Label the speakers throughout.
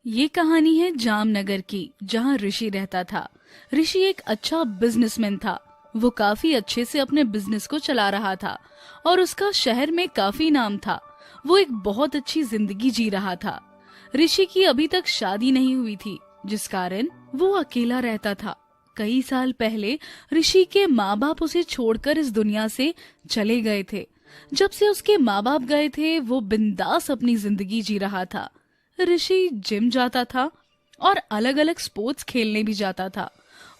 Speaker 1: ये कहानी है जामनगर की, जहाँ ऋषि रहता था। ऋषि एक अच्छा बिजनेसमैन था। वो काफी अच्छे से अपने बिजनेस को चला रहा था और उसका शहर में काफी नाम था। वो एक बहुत अच्छी जिंदगी जी रहा था। ऋषि की अभी तक शादी नहीं हुई थी, जिस कारण वो अकेला रहता था। कई साल पहले ऋषि के माँ बाप उसे छोड़कर इस दुनिया से चले गए थे। जब से उसके माँ बाप गए थे, वो बिंदास अपनी जिंदगी जी रहा था। ऋषि जिम जाता था और अलग अलग स्पोर्ट्स खेलने भी जाता था।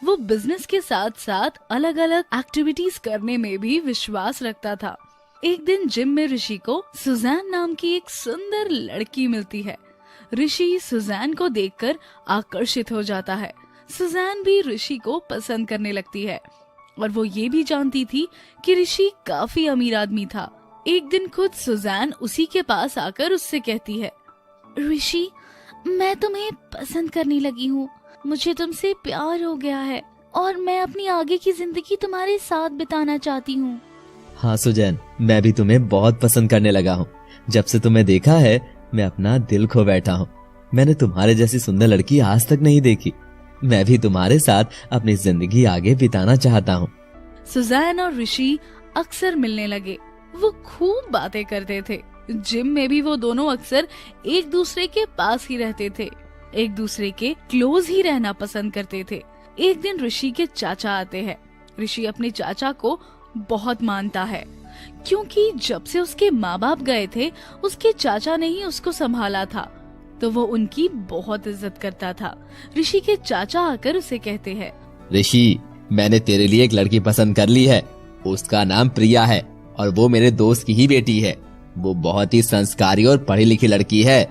Speaker 1: वो बिजनेस के साथ साथ अलग अलग एक्टिविटीज करने में भी विश्वास रखता था। एक दिन जिम में ऋषि को सुजैन नाम की एक सुंदर लड़की मिलती है। ऋषि सुजैन को देखकर आकर्षित हो जाता है। सुजैन भी ऋषि को पसंद करने लगती है और वो ये भी जानती थी कि ऋषि काफी अमीर आदमी था। एक दिन खुद सुजैन उसी के पास आकर उससे कहती है, ऋषि, मैं तुम्हें पसंद करने लगी हूँ। मुझे तुमसे प्यार हो गया है और मैं अपनी आगे की जिंदगी तुम्हारे साथ बिताना चाहती हूँ।
Speaker 2: हाँ सुजैन, मैं भी तुम्हें बहुत पसंद करने लगा हूँ। जब से तुम्हें देखा है, मैं अपना दिल खो बैठा हूँ। मैंने तुम्हारे जैसी सुंदर लड़की आज तक नहीं देखी। मैं भी तुम्हारे साथ अपनी जिंदगी आगे बिताना चाहता हूँ।
Speaker 1: सुजैन और ऋषि अक्सर मिलने लगे। वो खूब बातें करते थे। जिम में भी वो दोनों अक्सर एक दूसरे के पास ही रहते थे, एक दूसरे के क्लोज ही रहना पसंद करते थे। एक दिन ऋषि के चाचा आते हैं। ऋषि अपने चाचा को बहुत मानता है, क्योंकि जब से उसके माँ बाप गए थे, उसके चाचा ने ही उसको संभाला था, तो वो उनकी बहुत इज्जत करता था। ऋषि के चाचा आकर उसे कहते हैं,
Speaker 2: ऋषि, मैंने तेरे लिए एक लड़की पसंद कर ली है। उसका नाम प्रिया है और वो मेरे दोस्त की ही बेटी है। वो बहुत ही संस्कारी और पढ़ी लिखी लड़की है।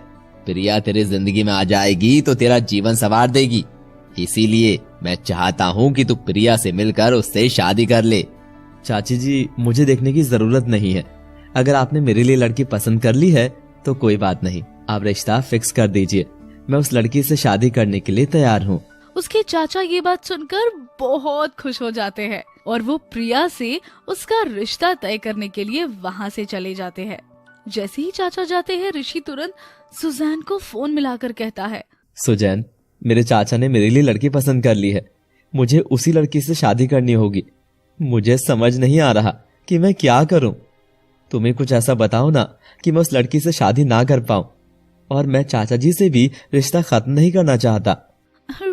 Speaker 2: प्रिया तेरी जिंदगी में आ जाएगी तो तेरा जीवन संवार देगी। इसीलिए मैं चाहता हूँ कि तू प्रिया से मिलकर उससे शादी कर ले। चाची जी, मुझे देखने की जरूरत नहीं है। अगर आपने मेरे लिए लड़की पसंद कर ली है तो कोई बात नहीं, आप रिश्ता फिक्स कर दीजिए। मैं उस लड़की से शादी करने के लिए तैयार हूँ।
Speaker 1: उसके चाचा ये बात सुनकर बहुत खुश हो जाते हैं और वो प्रिया से उसका रिश्ता तय करने के लिए वहाँ से चले जाते हैं। जैसे ही चाचा जाते हैं, ऋषि तुरंत सुजैन को फोन मिलाकर कहता है,
Speaker 2: सुजैन, मेरे चाचा ने मेरे लिए लड़की पसंद कर ली है। मुझे उसी लड़की से शादी करनी होगी। मुझे समझ नहीं आ रहा कि मैं क्या करूं। तुम्हें कुछ ऐसा बताओ ना कि मैं उस लड़की से शादी ना कर पाऊं। और मैं चाचा जी से भी रिश्ता खत्म नहीं करना चाहता।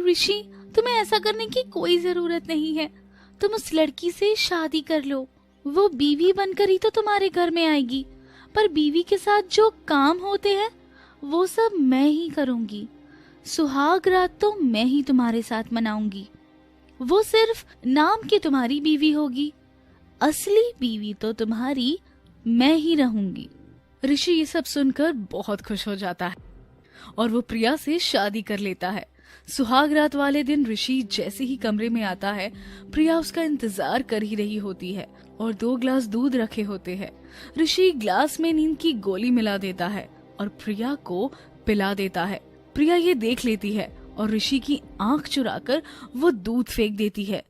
Speaker 1: ऋषि, तुम्हें ऐसा करने की कोई जरूरत नहीं है। तुम उस लड़की से शादी कर लो। वो बीवी बनकर ही तो तुम्हारे घर में आएगी, पर बीवी के साथ जो काम होते हैं वो सब मैं ही करूंगी। सुहाग रात तो मैं ही तुम्हारे साथ मनाऊंगी। वो सिर्फ नाम की तुम्हारी बीवी होगी, असली बीवी तो तुम्हारी मैं ही रहूंगी। ऋषि ये सब सुनकर बहुत खुश हो जाता है और वो प्रिया से शादी कर लेता है। सुहाग रात वाले दिन ऋषि जैसे ही कमरे में आता है, प्रिया उसका इंतजार कर ही रही होती है और 2 ग्लास दूध रखे होते हैं। ऋषि ग्लास में नींद की गोली मिला देता है और प्रिया को पिला देता है। प्रिया ये देख लेती है और ऋषि की आंख चुराकर वो दूध फेंक देती है।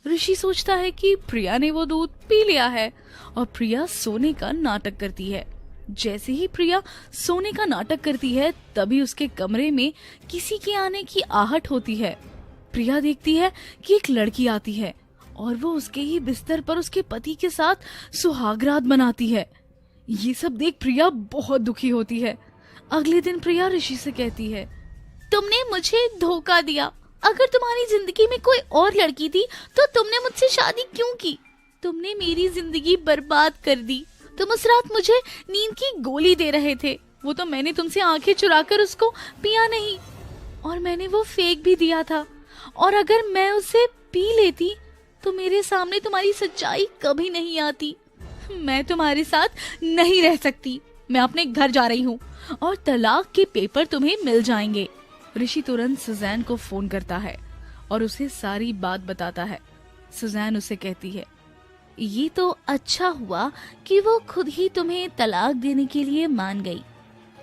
Speaker 1: ऋषि सोचता है कि प्रिया ने वो दूध पी लिया है और प्रिया सोने का नाटक करती है। जैसे ही प्रिया सोने का नाटक करती है, तभी उसके कमरे में किसी के आने की आहट होती है। प्रिया देखती है कि एक लड़की आती है और वो उसके ही बिस्तर पर उसके पति के साथ सुहागरात मनाती है। ये सब देख प्रिया बहुत दुखी होती है। अगले दिन प्रिया ऋषि से कहती है, तुमने मुझे धोखा दिया। अगर तुम्हारी जिंदगी में कोई और लड़की थी तो तुमने मुझसे शादी क्यों की? तुमने मेरी जिंदगी बर्बाद कर दी। तुम उस रात मुझे नींद की गोली दे रहे थे, वो तो मैंने तुमसे आंखें चुराकर उसको पिया नहीं, और मैंने वो फेंक भी दिया था। और अगर मैं उसे पी लेती तो मेरे सामने तुम्हारी सच्चाई कभी नहीं आती। मैं तुम्हारे साथ नहीं रह सकती। मैं अपने घर जा रही हूँ और तलाक के पेपर तुम्हें मिल जाएंगे। ऋषि तुरंत सुजैन को फोन करता है और उसे सारी बात बताता है। सुजैन उसे कहती है, ये तो अच्छा हुआ कि वो खुद ही तुम्हें तलाक देने के लिए मान गई।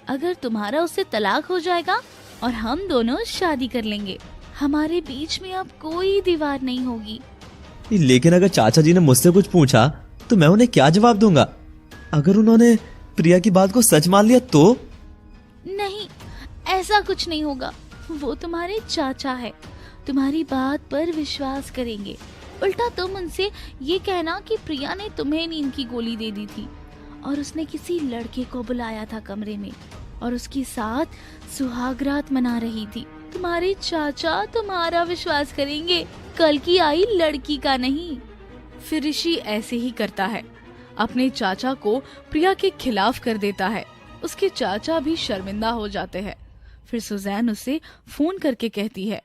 Speaker 1: अगर तुम्हारा उससे तलाक हो जाएगा और हम दोनों शादी कर लेंगे, हमारे बीच में अब कोई दीवार नहीं होगी।
Speaker 2: लेकिन अगर चाचा जी ने मुझसे कुछ पूछा तो मैं उन्हें क्या जवाब दूंगा? अगर उन्होंने प्रिया की बात को सच मान लिया तो?
Speaker 1: नहीं, ऐसा कुछ नहीं होगा, वो तुम्हारे चाचा है, तुम्हारी बात पर विश्वास करेंगे। उल्टा तुम उनसे ये कहना कि प्रिया ने तुम्हें नींद की गोली दे दी थी और उसने किसी लड़के को बुलाया था कमरे में और उसके साथ सुहागरात मना रही थी। तुम्हारे चाचा तुम्हारा विश्वास करेंगे, कल की आई लड़की का नहीं।
Speaker 3: फिर ऋषि ऐसे ही करता है, अपने चाचा को प्रिया के खिलाफ कर देता है। उसके चाचा भी शर्मिंदा हो जाते हैं। फिर सुजैन उसे फोन करके कहती है,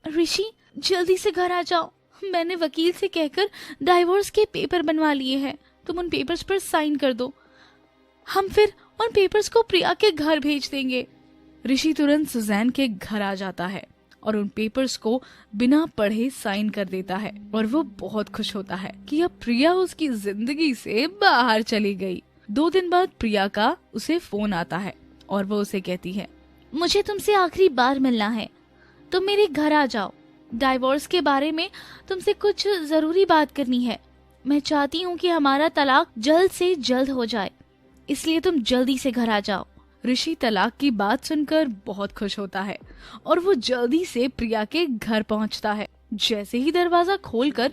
Speaker 1: ऋषि जल्दी से घर आ जाओ, मैंने वकील से कहकर डाइवोर्स के पेपर बनवा लिए हैं, तुम उन पेपर्स पर साइन कर दो, हम फिर उन पेपर्स को प्रिया के घर भेज देंगे।
Speaker 3: ऋषि तुरंत सुजैन के घर आ जाता है और उन पेपर्स को बिना पढ़े साइन कर देता है और वो बहुत खुश होता है कि अब प्रिया उसकी जिंदगी से बाहर चली गई। 2 दिन बाद प्रिया का उसे फोन आता है और वो उसे कहती है,
Speaker 1: मुझे तुमसे आखिरी बार मिलना है, तुम मेरे घर आ जाओ, डाइवोर्स के बारे में तुमसे कुछ जरूरी बात करनी है। मैं चाहती हूँ कि हमारा तलाक जल्द से जल्द हो जाए, इसलिए तुम जल्दी से घर आ जाओ।
Speaker 3: ऋषि तलाक की बात सुनकर बहुत खुश होता है और वो जल्दी से प्रिया के घर पहुंचता है। जैसे ही दरवाजा खोलकर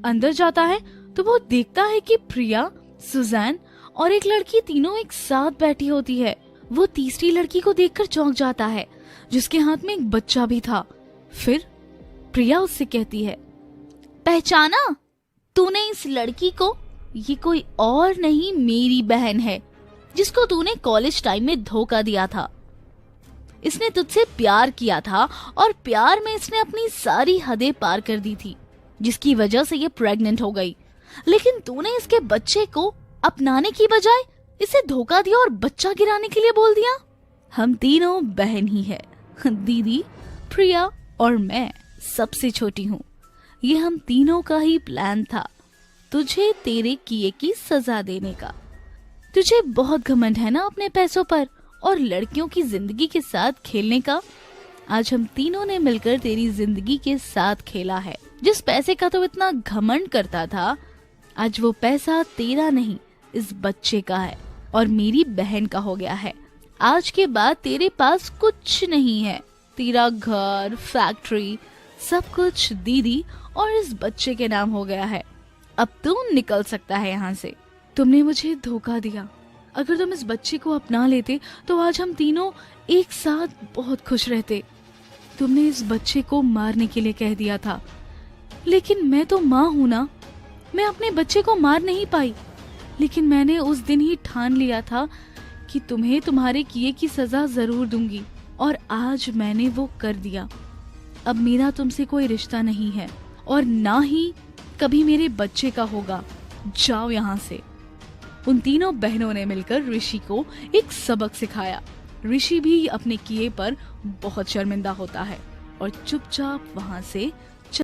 Speaker 3: अंदर जाता है तो वो देखता है कि प्रिया, सुजैन और एक लड़की तीनों एक साथ बैठी होती है। वो तीसरी लड़की को देखकर चौंक जाता है जिसके हाथ में एक बच्चा भी था। फिर प्रिया उससे कहती है,
Speaker 1: पहचाना तूने इस लड़की को? ये कोई और नहीं, मेरी बहन है जिसको तूने कॉलेज टाइम में धोखा दिया था। इसने तुझसे प्यार किया था और प्यार में इसने अपनी सारी हदें पार कर दी थी, जिसकी वजह से ये प्रेग्नेंट हो गई। लेकिन तूने इसके बच्चे को अपनाने की बजाय इसे धोखा दिया और बच्चा गिराने के लिए बोल दिया। हम तीनों बहन ही है, दीदी, प्रिया और मैं सबसे छोटी हूँ। ये हम तीनों का ही प्लान था, तुझे तेरे किए की सजा देने का। तुझे बहुत घमंड है ना अपने पैसों पर और लड़कियों की जिंदगी के साथ खेलने का। आज हम तीनों ने मिलकर तेरी जिंदगी के साथ खेला है। जिस पैसे का तो इतना घमंड करता था, आज वो पैसा तेरा नहीं, इस बच्चे का है और मेरी बहन का हो गया है। आज के बाद तेरे पास कुछ नहीं है, तेरा घर, फैक्ट्री, सब कुछ दीदी और इस बच्चे के नाम हो गया है। अब तू निकल सकता है यहाँ से।
Speaker 3: तुमने मुझे धोखा दिया। अगर तुम इस बच्चे को अपना लेते तो आज हम तीनों एक साथ बहुत खुश रहते। तुमने इस बच्चे को मारने के लिए कह दिया था, लेकिन मैं तो माँ हूं ना, मैं अपने बच्चे को मार नहीं पाई। लेकिन मैंने उस दिन ही ठान लिया था कि तुम्हें तुम्हारे किए की सजा जरूर दूंगी और आज मैंने वो कर दिया। अब मेरा तुमसे कोई रिश्ता नहीं है और ना ही कभी मेरे बच्चे का होगा। जाओ यहाँ से। उन तीनों बहनों ने मिलकर ऋषि को एक सबक सिखाया। ऋषि भी अपने किए पर बहुत शर्मिंदा होता है और चुपचाप वहाँ से